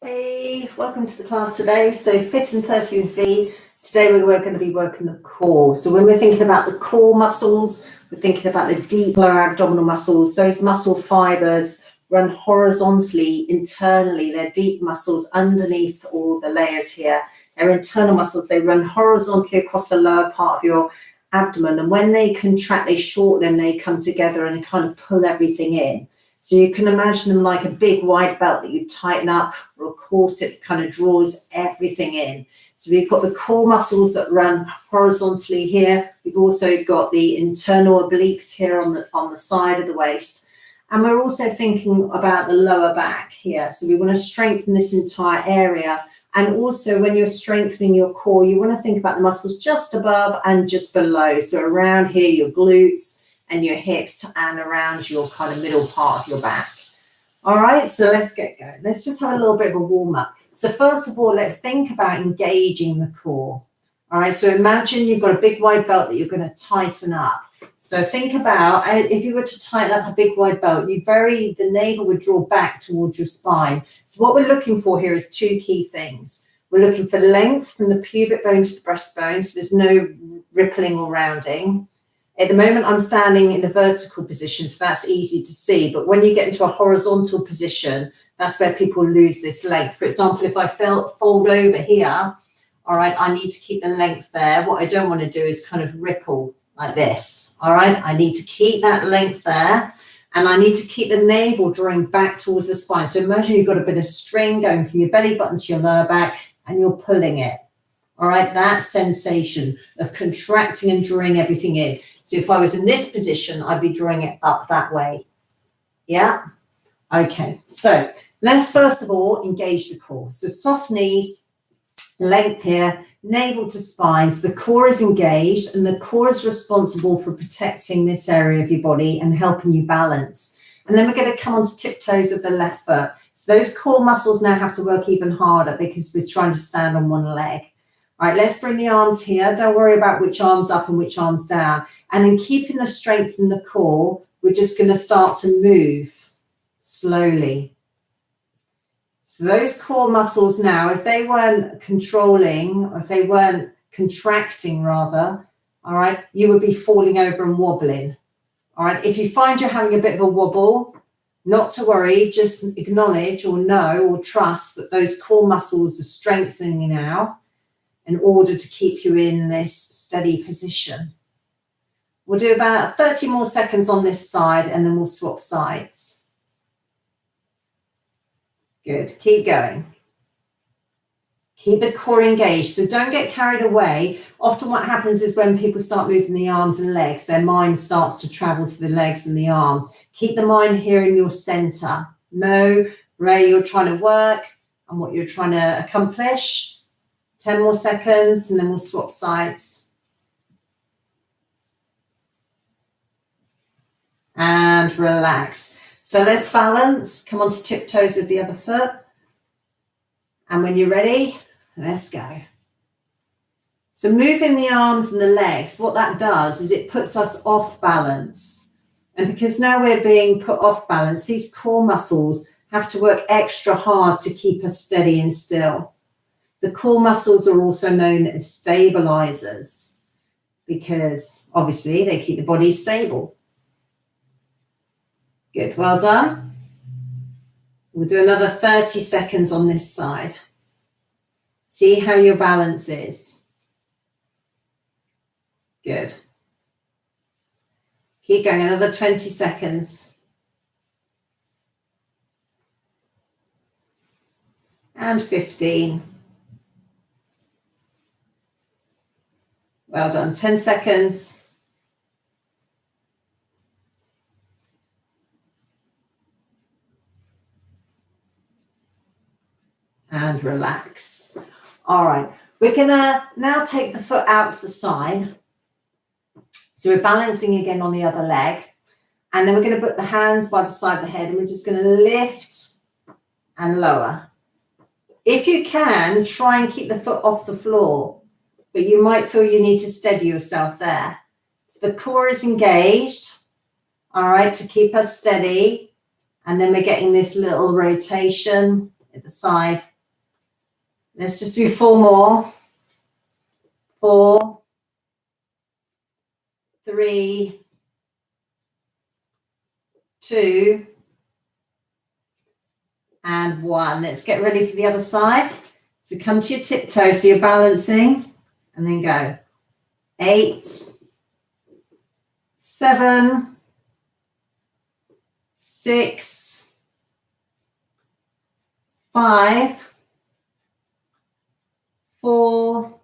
Hey, welcome to the class today. So Fit and 30 with V. Today we're going to be working the core. So when we're thinking about the core muscles, we're thinking about the deep lower abdominal muscles. Those muscle fibers run horizontally internally. They're deep muscles underneath all the layers here. They're internal muscles. They run horizontally across the lower part of your abdomen. And when they contract, they shorten and they come together and kind of pull everything in. So you can imagine them like a big wide belt that you tighten up, or a corset that kind of draws everything in. So we've got the core muscles that run horizontally here. We've also got the internal obliques here on the side of the waist. And we're also thinking about the lower back here. So we want to strengthen this entire area. And also when you're strengthening your core, you want to think about the muscles just above and just below. So around here, your glutes and your hips and around your kind of middle part of your back. All right, so let's get going. Let's just have a little bit of a warm up. So first of all, let's think about engaging the core. All right, so imagine you've got a big wide belt that you're going to tighten up. So think about, if you were to tighten up a big wide belt, the navel would draw back towards your spine. So what we're looking for here is two key things. We're looking for length from the pubic bone to the breastbone, so there's no rippling or rounding. At the moment, I'm standing in a vertical position, so that's easy to see. But when you get into a horizontal position, that's where people lose this length. For example, if I fold over here, all right, I need to keep the length there. What I don't want to do is kind of ripple like this, all right? I need to keep that length there, and I need to keep the navel drawing back towards the spine. So imagine you've got a bit of string going from your belly button to your lower back, and you're pulling it. All right, that sensation of contracting and drawing everything in. So if I was in this position, I'd be drawing it up that way. Yeah? Okay, so let's first of all engage the core. So soft knees, length here, navel to spine. So the core is engaged, and the core is responsible for protecting this area of your body and helping you balance. And then we're going to come onto tiptoes of the left foot. So those core muscles now have to work even harder because we're trying to stand on one leg. All right, let's bring the arms here. Don't worry about which arm's up and which arm's down. And in keeping the strength in the core, we're just going to start to move slowly. So those core muscles now, if they weren't controlling, or if they weren't contracting rather, all right, you would be falling over and wobbling. All right, if you find you're having a bit of a wobble, not to worry, just acknowledge or know or trust that those core muscles are strengthening now, in order to keep you in this steady position. We'll do about 30 more seconds on this side, and then we'll swap sides. Good, keep going. Keep the core engaged, so don't get carried away. Often what happens is when people start moving the arms and legs, their mind starts to travel to the legs and the arms. Keep the mind here in your center. Know where you're trying to work and what you're trying to accomplish. 10 more seconds, and then we'll swap sides. And relax. So let's balance. Come on to tiptoes of the other foot. And when you're ready, let's go. So moving the arms and the legs, what that does is it puts us off balance. And because now we're being put off balance, these core muscles have to work extra hard to keep us steady and still. The core muscles are also known as stabilizers because obviously they keep the body stable. Good, well done. We'll do another 30 seconds on this side. See how your balance is. Good. Keep going, another 20 seconds. And 15. Well done, 10 seconds. And relax. All right, we're gonna now take the foot out to the side. So we're balancing again on the other leg. And then we're gonna put the hands by the side of the head, and we're just gonna lift and lower. If you can, try and keep the foot off the floor, but you might feel you need to steady yourself there. So the core is engaged, all right, to keep us steady. And then we're getting this little rotation at the side Let's just do 4 more. 4, 3, 2, and 1. Let's get ready for the other side. So come to your tiptoe, so you're balancing, and then go. 8, 7, 6, 5, 4,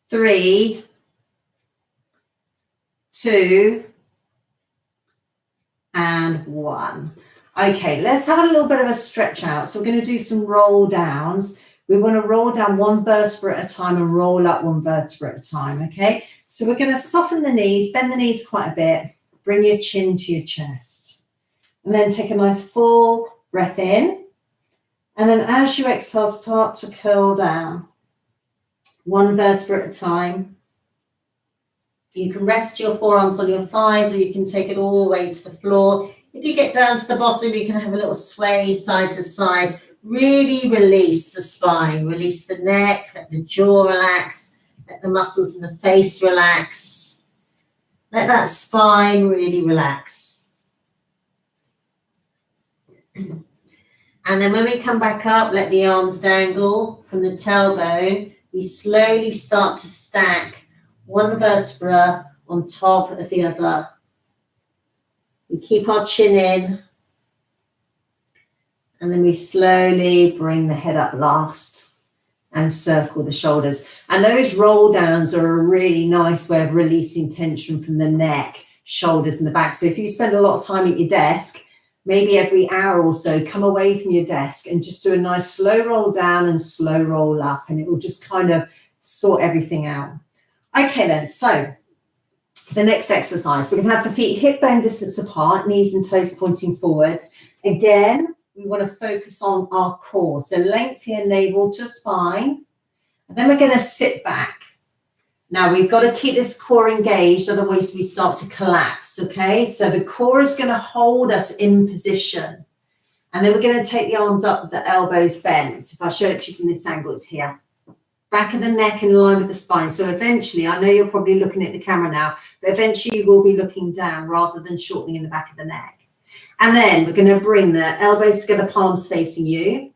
3, 2, and 1. Okay, let's have a little bit of a stretch out. So we're going to do some roll downs. We want to roll down 1 vertebra at a time and roll up 1 vertebra at a time, okay? So we're going to soften the knees, bend the knees quite a bit, bring your chin to your chest. And then take a nice full breath in. And then as you exhale, start to curl down. 1 vertebra at a time. You can rest your forearms on your thighs, or you can take it all the way to the floor. If you get down to the bottom, you can have a little sway side to side. Really release the spine, release the neck, let the jaw relax, let the muscles in the face relax. Let that spine really relax. And then when we come back up, let the arms dangle from the tailbone. We slowly start to stack 1 vertebra on top of the other. We keep our chin in, and then we slowly bring the head up last and circle the shoulders. And those roll downs are a really nice way of releasing tension from the neck, shoulders, and the back. So if you spend a lot of time at your desk, maybe every hour or so, come away from your desk and just do a nice slow roll down and slow roll up, and it will just kind of sort everything out. Okay then, so the next exercise, we're going to have the feet hip bone distance apart, knees and toes pointing forwards. Again, we want to focus on our core. So length here, navel to spine. And then we're going to sit back. Now we've got to keep this core engaged, otherwise we start to collapse, okay? So the core is going to hold us in position. And then we're going to take the arms up, the elbows bent. So if I show it to you from this angle, it's here. Back of the neck in line with the spine. So eventually, I know you're probably looking at the camera now, but eventually you will be looking down rather than shortening in the back of the neck. And then we're going to bring the elbows together, palms facing you.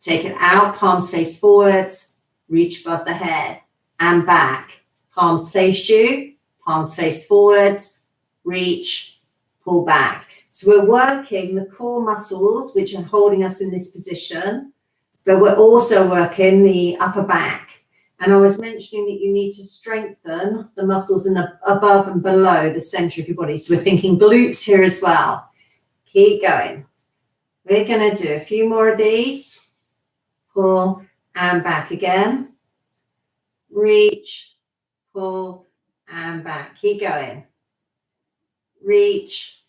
Take it out, palms face forwards, reach above the head and back. Palms face you, palms face forwards, reach, pull back. So we're working the core muscles, which are holding us in this position, but we're also working the upper back. And I was mentioning that you need to strengthen the muscles in the above and below the center of your body. So we're thinking glutes here as well. Keep going. We're going to do a few more of these. Pull and back again. Reach, pull and back. Keep going. Reach,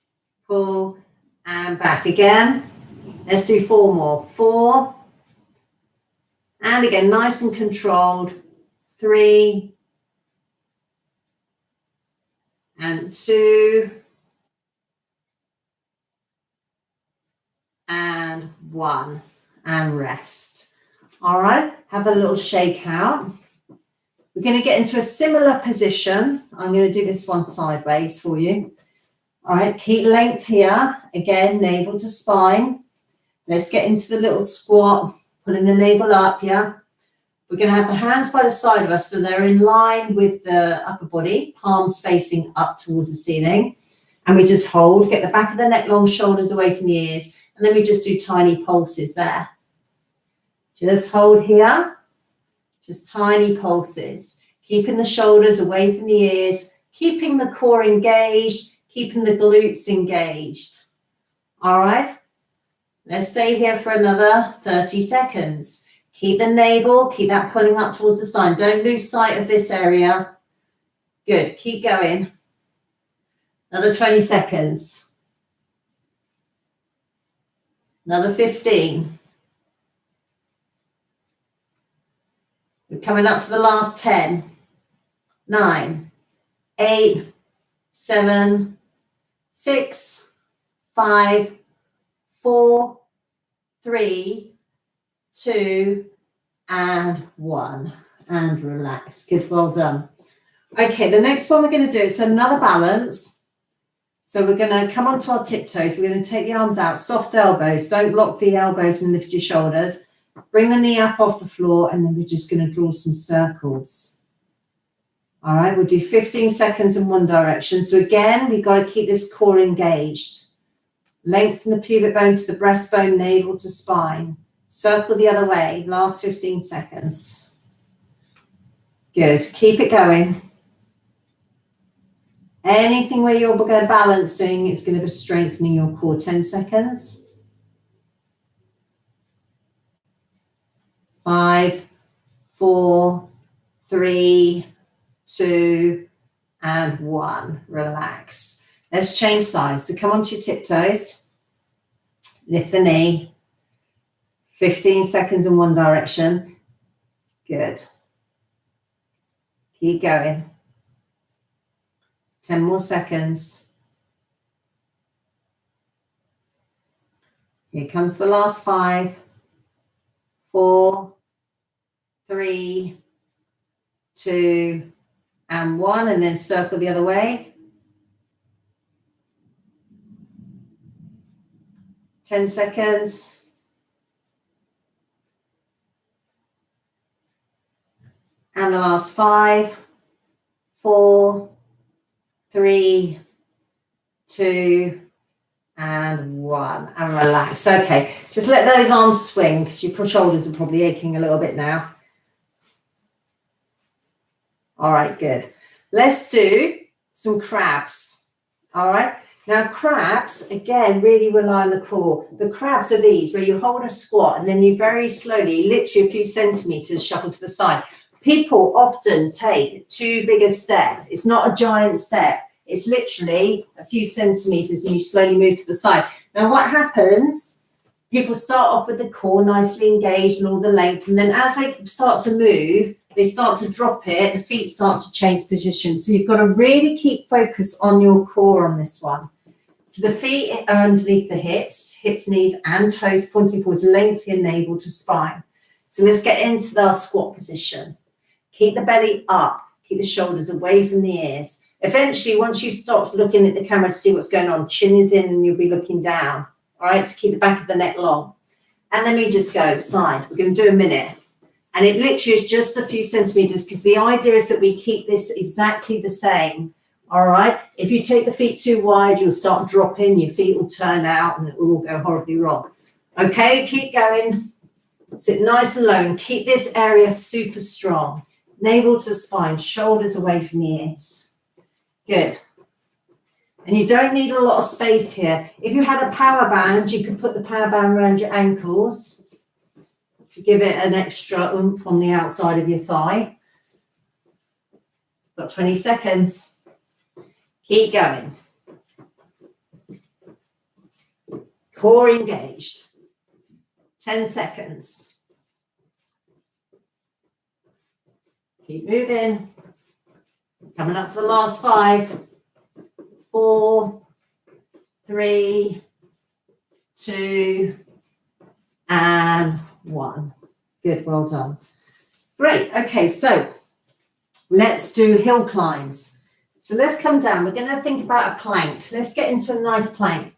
pull and back again. Let's do 4 more. 4. And again, nice and controlled. 3. And 2. And 1. And rest. All right, have a little shake out. We're going to get into a similar position. I'm going to do this one sideways for you. All right, keep length here. Again, navel to spine. Let's get into the little squat, pulling the navel up, yeah. We're going to have the hands by the side of us so they're in line with the upper body, palms facing up towards the ceiling. And we just hold, get the back of the neck long, shoulders away from the ears. And then we just do tiny pulses there. Just hold here. Just tiny pulses. Keeping the shoulders away from the ears. Keeping the core engaged. Keeping the glutes engaged. All right. Let's stay here for another 30 seconds. Keep the navel, keep that pulling up towards the spine. Don't lose sight of this area. Good, keep going. Another 20 seconds. Another 15. We're coming up for the last 10. 9, 8, 7, 6, 5, 4, 3, 2, and 1. And relax. Good, well done. Okay, the next one we're going to do is another balance. So we're going to come onto our tiptoes. We're going to take the arms out, soft elbows. Don't lock the elbows and lift your shoulders. Bring the knee up off the floor, and then we're just going to draw some circles. All right, we'll do 15 seconds in one direction. So again, we've got to keep this core engaged. Lengthen the pubic bone to the breastbone, navel to spine. Circle the other way, last 15 seconds. Good, keep it going. Anything where you're balancing, it's going to be strengthening your core. 10 seconds. 5, 4, 3, 2, and 1. Relax. Let's change sides. So come onto your tiptoes. Lift the knee. 15 seconds in one direction. Good. Keep going. 10 more seconds. Here comes the last 5, 4, 3, 2, and 1. And then circle the other way. 10 seconds. And the last 5, 4, 3, 2, and 1. And relax. Okay, just let those arms swing because your shoulders are probably aching a little bit now. All right, good. Let's do some crabs. All right. Now, crabs, again, really rely on the core. The crabs are these, where you hold a squat and then you very slowly, literally a few centimeters, shuffle to the side. People often take too big a step. It's not a giant step. It's literally a few centimeters and you slowly move to the side. Now, what happens, people start off with the core nicely engaged and all the length. And then as they start to move, they start to drop it. The feet start to change position. So you've got to really keep focus on your core on this one. So the feet are underneath the hips, knees, and toes pointing forwards, lengthen your navel to spine. So let's get into our squat position. Keep the belly up. Keep the shoulders away from the ears. Eventually, once you start looking at the camera to see what's going on, chin is in and you'll be looking down. All right, to keep the back of the neck long. And then we just go side. We're going to do a minute. And it literally is just a few centimeters because the idea is that we keep this exactly the same. All right. If you take the feet too wide, you'll start dropping. Your feet will turn out and it will all go horribly wrong. Okay, keep going. Sit nice and low and keep this area super strong. Navel to spine, shoulders away from the ears. Good. And you don't need a lot of space here. If you had a power band, you could put the power band around your ankles to give it an extra oomph on the outside of your thigh. Got 20 seconds. Keep going. Core engaged. 10 seconds. Keep moving. Coming up for the last 5, 4, 3, 2, and 1. Good, well done. Great, okay, so let's do hill climbs. So let's come down. We're going to think about a plank. Let's get into a nice plank.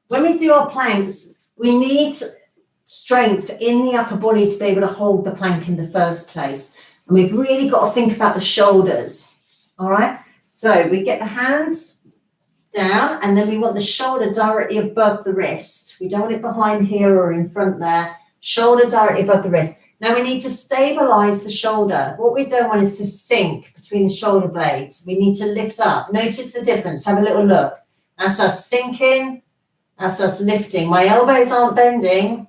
When we do our planks, we need strength in the upper body to be able to hold the plank in the first place. And we've really got to think about the shoulders. All right. So we get the hands down and then we want the shoulder directly above the wrist. We don't want it behind here or in front there. Shoulder directly above the wrist. Now we need to stabilize the shoulder. What we don't want is to sink between the shoulder blades. We need to lift up. Notice the difference. Have a little look. That's us sinking. That's us lifting. My elbows aren't bending.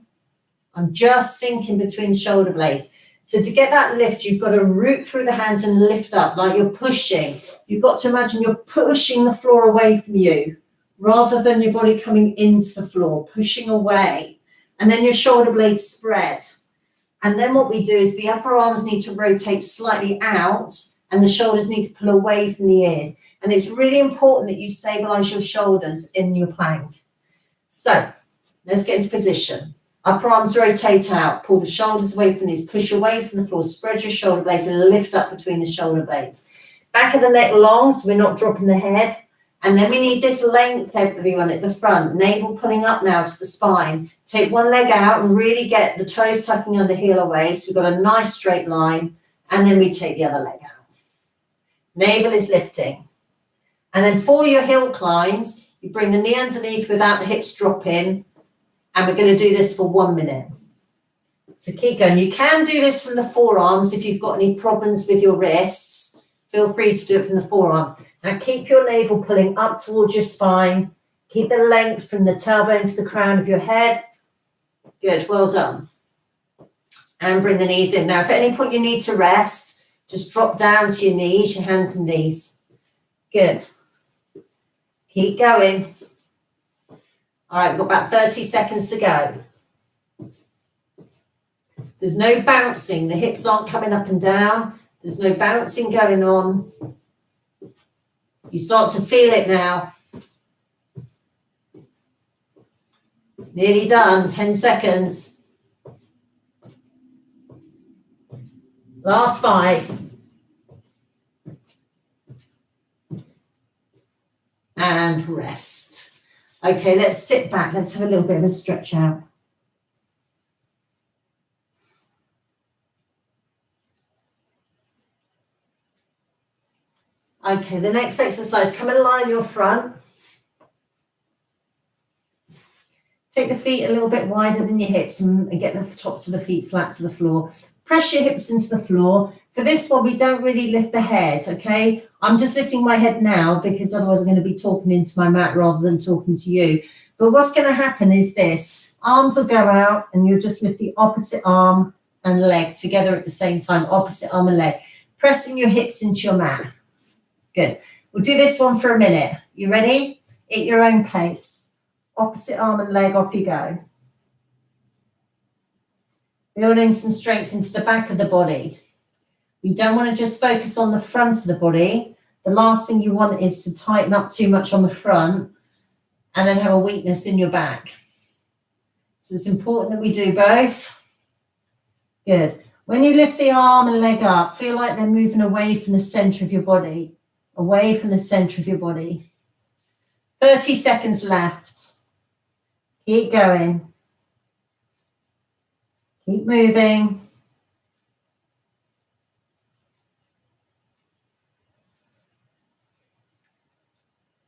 I'm just sinking between the shoulder blades. So to get that lift, you've got to root through the hands and lift up like you're pushing. You've got to imagine you're pushing the floor away from you rather than your body coming into the floor, pushing away. And then your shoulder blades spread. And then what we do is the upper arms need to rotate slightly out and the shoulders need to pull away from the ears. And it's really important that you stabilize your shoulders in your plank. So let's get into position. Upper arms rotate out. Pull the shoulders away from these. Push away from the floor. Spread your shoulder blades and lift up between the shoulder blades. Back of the neck long, so we're not dropping the head. And then we need this length, everyone, at the front. Navel pulling up now to the spine. Take one leg out and really get the toes tucking under heel away. So we've got a nice straight line. And then we take the other leg out. Navel is lifting. And then for your hill climbs, you bring the knee underneath without the hips dropping. And we're going to do this for 1 minute. So keep going. You can do this from the forearms if you've got any problems with your wrists. Feel free to do it from the forearms. Now keep your navel pulling up towards your spine. Keep the length from the tailbone to the crown of your head. Good, well done. And bring the knees in. Now, if at any point you need to rest, just drop down to your knees, your hands and knees. Good. Keep going. All right, we've got about 30 seconds to go. There's no bouncing. The hips aren't coming up and down. There's no bouncing going on. You start to feel it now. Nearly done, 10 seconds. Last 5. And rest. Okay, let's sit back. Let's have a little bit of a stretch out. Okay, the next exercise, come and lie on your front. Take the feet a little bit wider than your hips and get the tops of the feet flat to the floor. Press your hips into the floor. For this one, we don't really lift the head, okay? I'm just lifting my head now because otherwise I'm going to be talking into my mat rather than talking to you. But what's going to happen is this. Arms will go out and you'll just lift the opposite arm and leg together at the same time. Opposite arm and leg. Pressing your hips into your mat. Good. We'll do this one for a minute. You ready? At your own pace. Opposite arm and leg, off you go. Building some strength into the back of the body. You don't want to just focus on the front of the body. The last thing you want is to tighten up too much on the front and then have a weakness in your back. So it's important that we do both. Good. When you lift the arm and leg up, feel like they're moving away from the center of your body. Away from the center of your body. 30 seconds left. Keep going. Keep moving.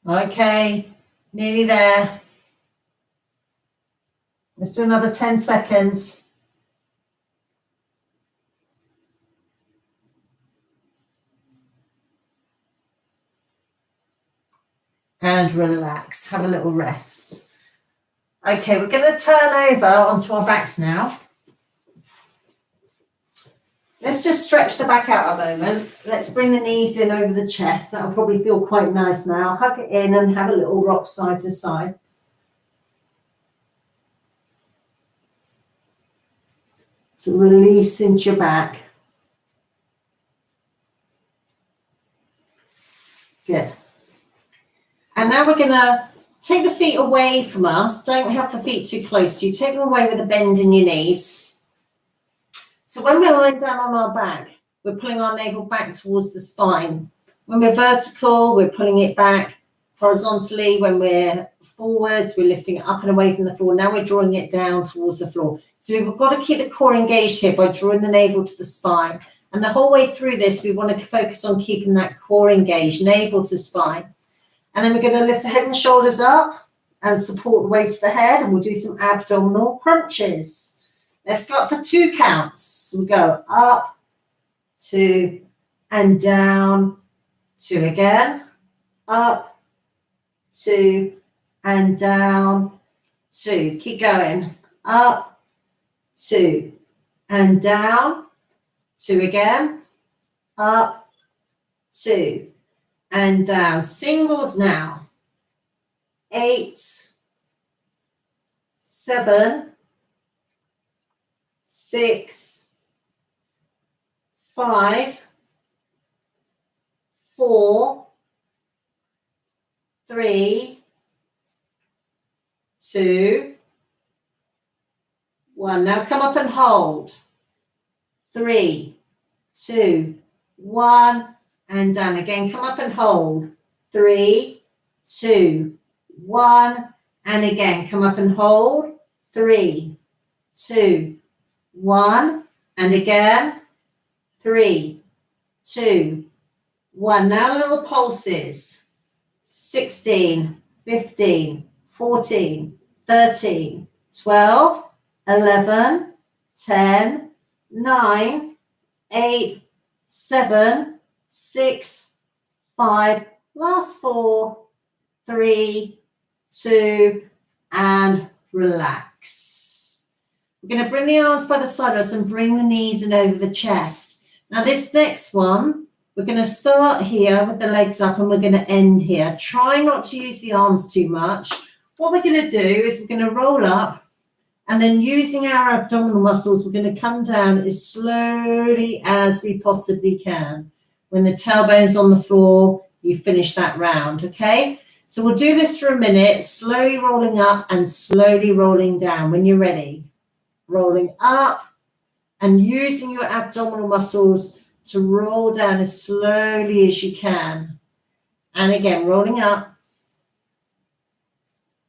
Okay, nearly there. Let's do another 10 seconds. And relax, have a little rest. Okay, we're going to turn over onto our backs now. Let's just stretch the back out a moment. Let's bring the knees in over the chest. That'll probably feel quite nice now. Hug it in and have a little rock side to side. So release into your back. Good. And now we're going to take the feet away from us. Don't have the feet too close to you. Take them away with a bend in your knees. So when we're lying down on our back, we're pulling our navel back towards the spine. When we're vertical, we're pulling it back horizontally. When we're forwards, we're lifting it up and away from the floor. Now we're drawing it down towards the floor. So we've got to keep the core engaged here by drawing the navel to the spine. And the whole way through this, we want to focus on keeping that core engaged, navel to spine. And then we're going to lift the head and shoulders up and support the weight of the head. And we'll do some abdominal crunches. Let's go up for 2 counts. So we go up, 2, and down, 2 again. Up, 2, and down, 2. Keep going. Up, 2, and down, 2 again. Up, 2, and down. Singles now. 8, 7, 6, 5, 4, 3, 2, 1. Now come up and hold. 3, 2, 1, and down again. Come up and hold. 3, 2, 1, and again. Come up and hold. 3, 2, 1, and again. 3, 2, 1. Now little pulses. 16, 15, 14, 13, 12, 11, 10, 9, 8, 7, 6, 5, last 4, 3, 2, and relax. We're going to bring the arms by the side of us and bring the knees in over the chest. Now this next one, we're going to start here with the legs up and we're going to end here. Try not to use the arms too much. What we're going to do is we're going to roll up and then using our abdominal muscles, we're going to come down as slowly as we possibly can. When the tailbone's on the floor, you finish that round, okay? So we'll do this for a minute, slowly rolling up and slowly rolling down when you're ready. Rolling up and using your abdominal muscles to roll down as slowly as you can. And again, rolling up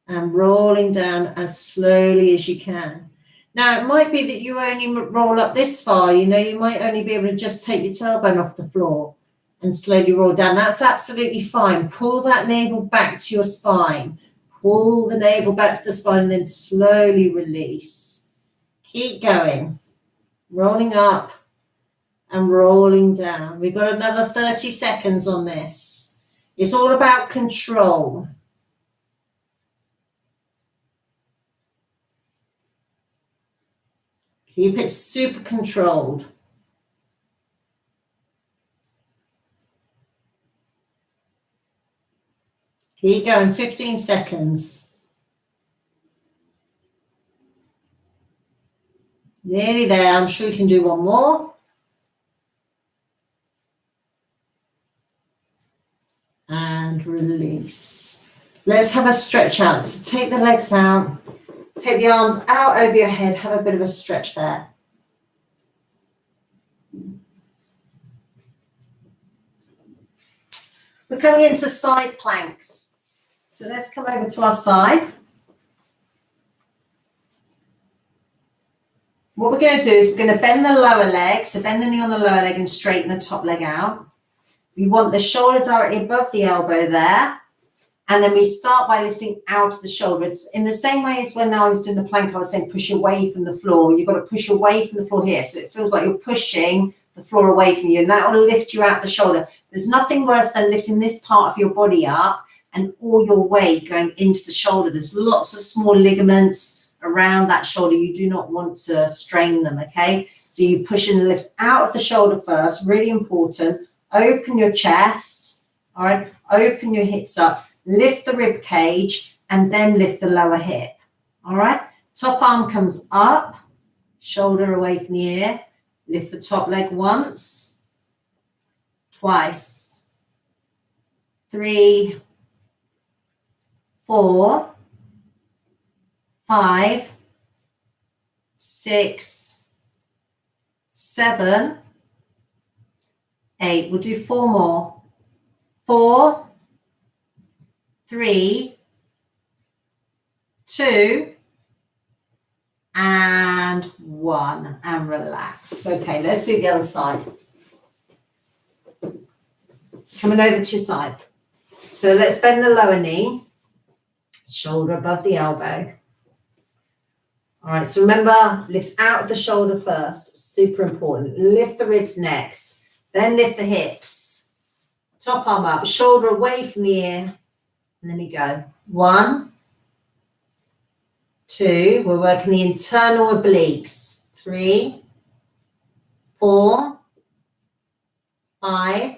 and rolling down as slowly as you can. Now, it might be that you only roll up this far, you know, you might only be able to just take your tailbone off the floor and slowly roll down. That's absolutely fine. Pull that navel back to your spine. Pull the navel back to the spine and then slowly release. Keep going. Rolling up and rolling down. We've got another 30 seconds on this. It's all about control. Keep it super controlled. Keep going, 15 seconds. Nearly there. I'm sure you can do one more. And release. Let's have a stretch out. So take the legs out. Take the arms out over your head. Have a bit of a stretch there. We're coming into side planks. So let's come over to our side. What we're going to do is we're going to bend the lower leg. So bend the knee on the lower leg and straighten the top leg out. We want the shoulder directly above the elbow there. And then we start by lifting out of the shoulder. It's in the same way as when I was doing the plank, I was saying push away from the floor. You've got to push away from the floor here. So it feels like you're pushing the floor away from you, and that will lift you out the shoulder. There's nothing worse than lifting this part of your body up and all your weight going into the shoulder. There's lots of small ligaments around that shoulder. You do not want to strain them, okay? So you push and lift out of the shoulder first, really important. Open your chest, all right? Open your hips up. Lift the rib cage and then lift the lower hip, all right? Top arm comes up, shoulder away from the ear. Lift the top leg once, twice, 3, 4, 5, 6, 7, 8. We'll do 4 more. 4, 3, 2, and 1, and relax. Okay, let's do the other side. It's coming over to your side. So let's bend the lower knee, shoulder above the elbow. All right, so remember, lift out of the shoulder first, super important. Lift the ribs next, then lift the hips. Top arm up, shoulder away from the ear, and then we go. 1, 2, we're working the internal obliques. 3, 4, 5,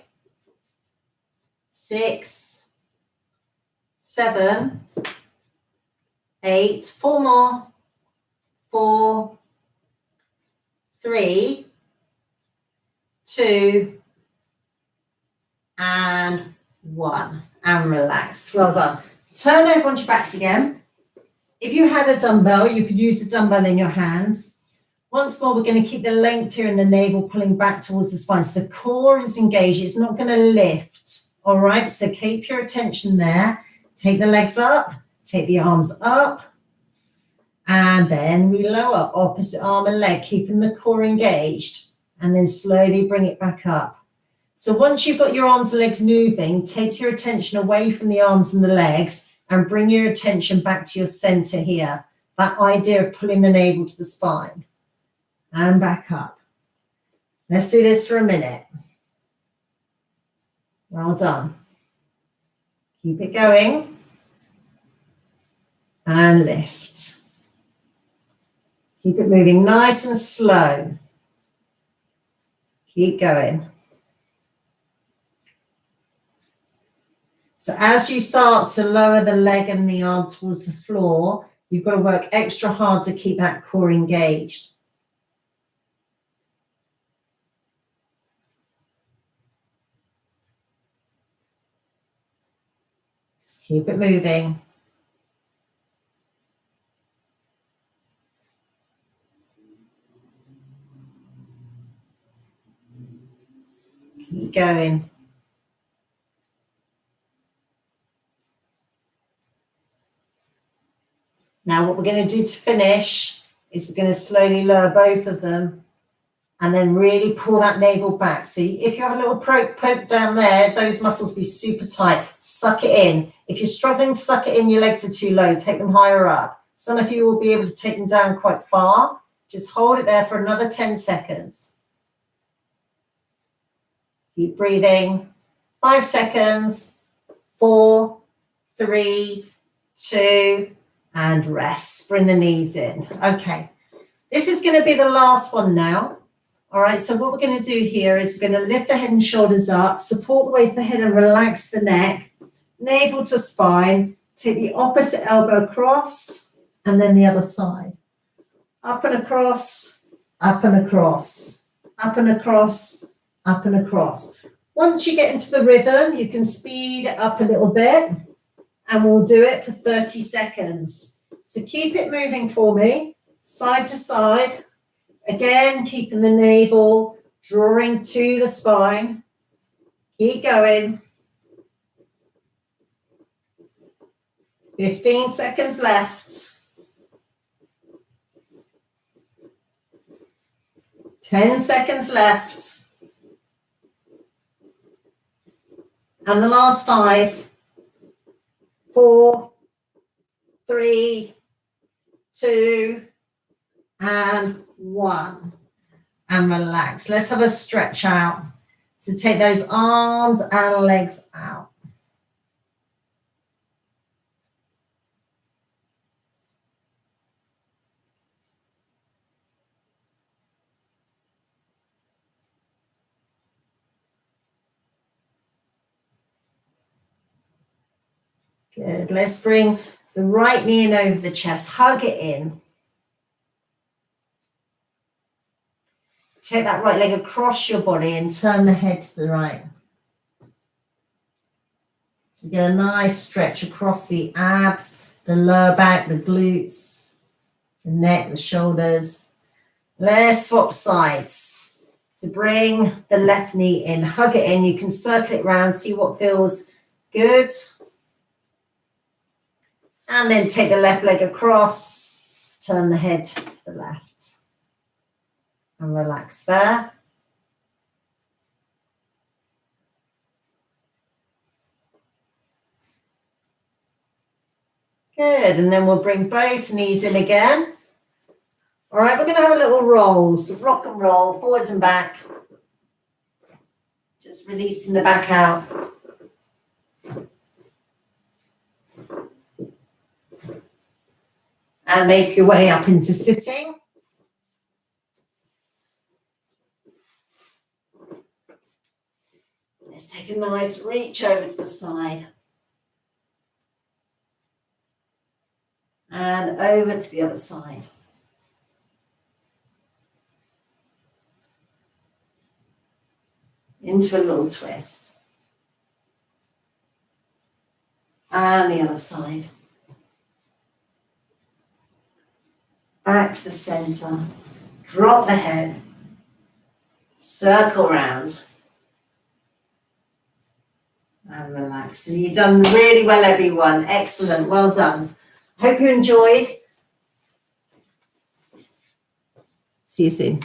6, 7, 8, 4 more. 4, 3, 2, and 1, and relax. Well done. Turn over onto your backs again. If you had a dumbbell, you could use the dumbbell in your hands. Once more, we're going to keep the length here in the navel pulling back towards the spine. So the core is engaged. It's not going to lift. All right. So keep your attention there. Take the legs up. Take the arms up. And then we lower opposite arm and leg, keeping the core engaged. And then slowly bring it back up. So once you've got your arms and legs moving, take your attention away from the arms and the legs and bring your attention back to your center here. That idea of pulling the navel to the spine. And back up. Let's do this for a minute. Well done. Keep it going. And lift. Keep it moving nice and slow. Keep going. So as you start to lower the leg and the arm towards the floor, you've got to work extra hard to keep that core engaged. Just keep it moving. Keep going. Now what we're going to do to finish is we're going to slowly lower both of them and then really pull that navel back. So if you have a little poke down there, those muscles be super tight. Suck it in. If you're struggling to suck it in, your legs are too low, take them higher up. Some of you will be able to take them down quite far. Just hold it there for another 10 seconds. Keep breathing. 5 seconds. 4, 3, 2, and rest. Bring the knees in. Okay. This is going to be the last one now. All right. So what we're going to do here is we're going to lift the head and shoulders up, support the weight of the head and relax the neck, navel to spine. Take the opposite elbow across and then the other side. Up and across, up and across, up and across, up and across. Once you get into the rhythm, you can speed up a little bit and we'll do it for 30 seconds. So keep it moving for me, side to side. Again, keeping the navel drawing to the spine. Keep going. 15 seconds left. 10 seconds left. And the last 5, 4, 3, 2, and 1. And relax. Let's have a stretch out. So take those arms and legs out. Good. Let's bring the right knee in over the chest. Hug it in. Take that right leg across your body and turn the head to the right. So we get a nice stretch across the abs, the lower back, the glutes, the neck, the shoulders. Let's swap sides. So bring the left knee in, hug it in. You can circle it around, see what feels good. And then take the left leg across, turn the head to the left. And relax there. Good, and then we'll bring both knees in again. All right, we're going to have a little roll, so rock and roll, forwards and back. Just releasing the back out. And make your way up into sitting. Let's take a nice reach over to the side. And over to the other side. Into a little twist. And the other side. back to the center, drop the head, circle round, and relax. And you've done really well, everyone. Excellent, well done. Hope you enjoyed. See you soon.